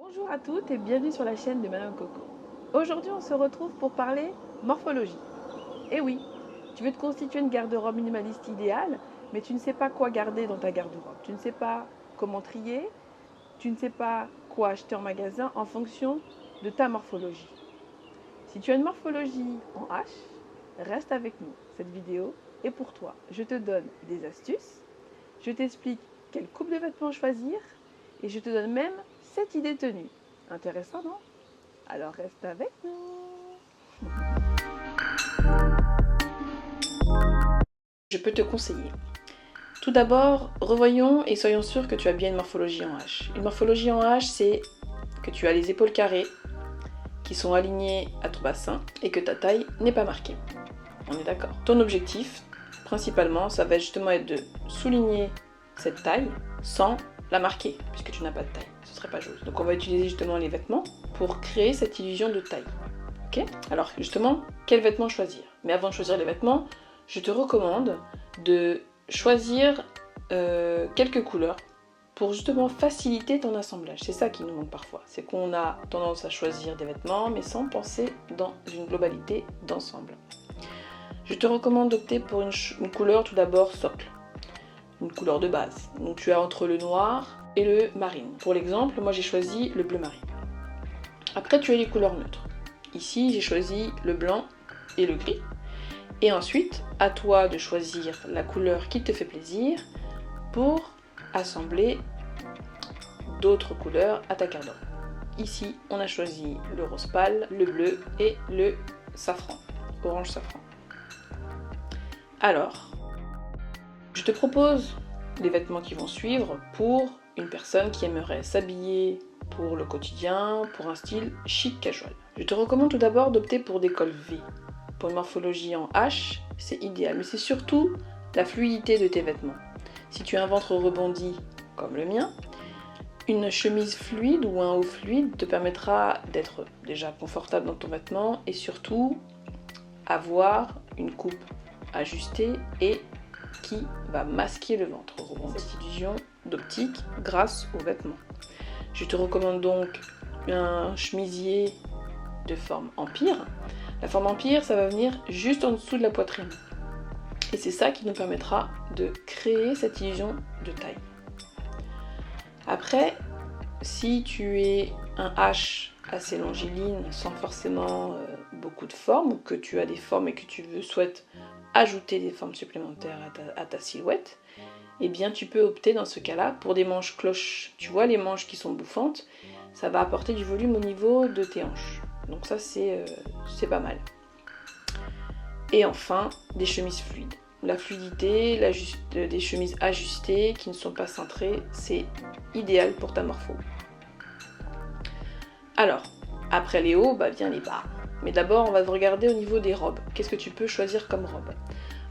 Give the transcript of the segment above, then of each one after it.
Bonjour à toutes et bienvenue sur la chaîne de Madame Coco. Aujourd'hui on se retrouve pour parler morphologie. Eh oui, tu veux te constituer une garde-robe minimaliste idéale, mais tu ne sais pas quoi garder dans ta garde-robe. Tu ne sais pas comment trier, tu ne sais pas quoi acheter en magasin en fonction de ta morphologie. Si tu as une morphologie en H, reste avec nous. Cette vidéo est pour toi. Je te donne des astuces, je t'explique quelle coupe de vêtements choisir et je te donne même 7 idées tenues. Intéressant, non? Alors reste avec nous. Je peux te conseiller. Tout d'abord, revoyons et soyons sûrs que tu as bien une morphologie en H. Une morphologie en H, c'est que tu as les épaules carrées qui sont alignées à ton bassin et que ta taille n'est pas marquée. On est d'accord. Ton objectif, principalement, ça va justement être de souligner cette taille sans la marquer, puisque tu n'as pas de taille. Ce serait pas joli. Donc on va utiliser justement les vêtements pour créer cette illusion de taille. Ok? Alors justement, quels vêtements choisir? Mais avant de choisir les vêtements, je te recommande de choisir quelques couleurs pour justement faciliter ton assemblage. C'est ça qui nous manque parfois. C'est qu'on a tendance à choisir des vêtements, mais sans penser dans une globalité d'ensemble. Je te recommande d'opter pour une couleur tout d'abord socle, une couleur de base. Donc tu as entre le noir et le marine. Pour l'exemple, moi j'ai choisi le bleu marine. Après tu as les couleurs neutres. Ici j'ai choisi le blanc et le gris. Et ensuite, à toi de choisir la couleur qui te fait plaisir pour assembler d'autres couleurs à ta garde-robe. Ici, on a choisi le rose pâle, le bleu et le safran, orange safran. Alors, je te propose les vêtements qui vont suivre pour une personne qui aimerait s'habiller pour le quotidien, pour un style chic casual. Je te recommande tout d'abord d'opter pour des cols V. Pour une morphologie en H, c'est idéal, mais c'est surtout la fluidité de tes vêtements. Si tu as un ventre rebondi comme le mien, une chemise fluide ou un haut fluide te permettra d'être déjà confortable dans ton vêtement et surtout avoir une coupe ajustée et qui va masquer le ventre rebondi. Cette illusion d'optique grâce aux vêtements. Je te recommande donc un chemisier de forme empire. La forme empire, ça va venir juste en dessous de la poitrine. Et c'est ça qui nous permettra de créer cette illusion de taille. Après, si tu es un H assez longiligne, sans forcément beaucoup de formes, ou que tu as des formes et que tu souhaites ajouter des formes supplémentaires à ta silhouette, eh bien tu peux opter dans ce cas-là pour des manches cloches. Tu vois les manches qui sont bouffantes, ça va apporter du volume au niveau de tes hanches. Donc ça c'est pas mal. Et enfin, des chemises fluides. La fluidité, des chemises ajustées qui ne sont pas cintrées, c'est idéal pour ta morpho. Alors, après les hauts, vient les bas. Mais d'abord, on va regarder au niveau des robes. Qu'est-ce que tu peux choisir comme robe?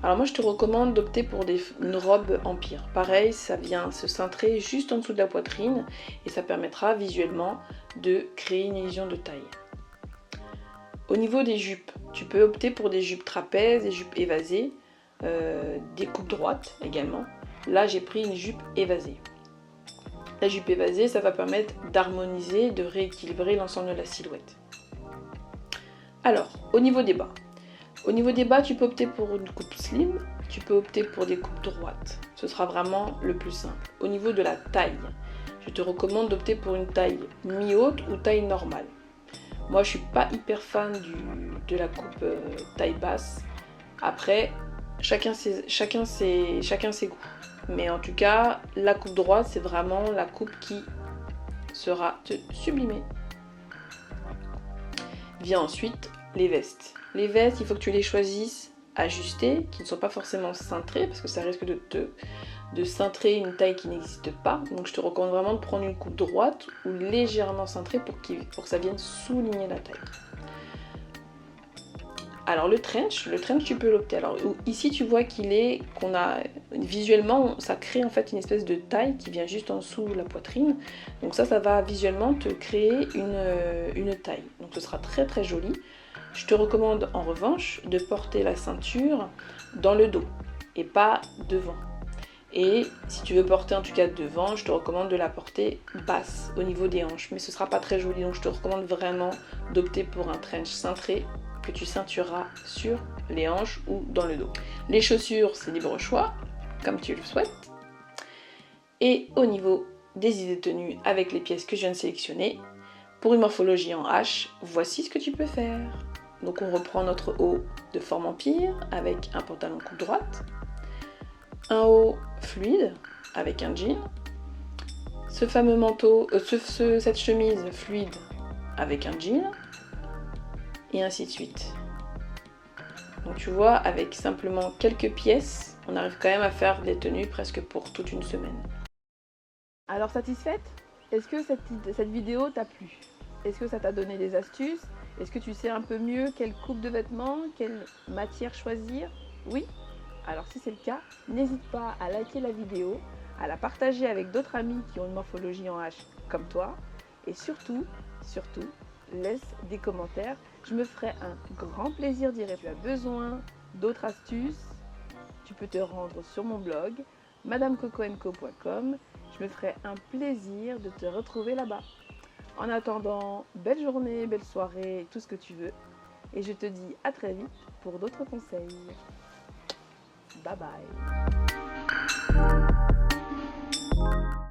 Alors moi, je te recommande d'opter pour une robe empire. Pareil, ça vient se cintrer juste en dessous de la poitrine et ça permettra visuellement de créer une illusion de taille. Au niveau des jupes, tu peux opter pour des jupes trapèzes, des jupes évasées, des coupes droites également. Là, j'ai pris une jupe évasée. La jupe évasée, ça va permettre d'harmoniser, de rééquilibrer l'ensemble de la silhouette. Alors, au niveau des bas. Au niveau des bas, tu peux opter pour une coupe slim, tu peux opter pour des coupes droites. Ce sera vraiment le plus simple. Au niveau de la taille, je te recommande d'opter pour une taille mi-haute ou taille normale. Moi, je suis pas hyper fan de la coupe taille basse. Après, chacun ses goûts. Mais en tout cas, la coupe droite, c'est vraiment la coupe qui sera te sublimer. Vient ensuite les vestes. Les vestes, il faut que tu les choisisses ajustées, qui ne sont pas forcément cintrées, parce que ça risque de cintrer une taille qui n'existe pas. Donc je te recommande vraiment de prendre une coupe droite ou légèrement cintrée pour que ça vienne souligner la taille. Alors le trench tu peux l'opter. Alors ici tu vois qu'on a visuellement, ça crée en fait une espèce de taille qui vient juste en dessous de la poitrine. Donc ça va visuellement te créer une taille. Donc ce sera très très joli. Je te recommande en revanche de porter la ceinture dans le dos et pas devant. Et si tu veux porter en tout cas devant, je te recommande de la porter basse au niveau des hanches. Mais ce sera pas très joli, donc je te recommande vraiment d'opter pour un trench cintré que tu ceintureras sur les hanches ou dans le dos. Les chaussures, c'est libre choix, comme tu le souhaites. Et au niveau des idées de tenue avec les pièces que je viens de sélectionner, pour une morphologie en H, voici ce que tu peux faire. Donc on reprend notre haut de forme empire avec un pantalon coupe droite, un haut fluide avec un jean, ce fameux manteau, cette chemise fluide avec un jean, et ainsi de suite. Donc tu vois, avec simplement quelques pièces, on arrive quand même à faire des tenues presque pour toute une semaine. Alors satisfaite? Est-ce que cette vidéo t'a plu? Est-ce que ça t'a donné des astuces? Est-ce que tu sais un peu mieux quelle coupe de vêtements, quelle matière choisir? Oui? Alors si c'est le cas, n'hésite pas à liker la vidéo, à la partager avec d'autres amis qui ont une morphologie en H comme toi. Et surtout, laisse des commentaires. Je me ferai un grand plaisir d'y répondre. Si tu as besoin d'autres astuces, tu peux te rendre sur mon blog madamecocoenco.com. Je me ferai un plaisir de te retrouver là-bas. En attendant, belle journée, belle soirée, tout ce que tu veux. Et je te dis à très vite pour d'autres conseils. Bye bye.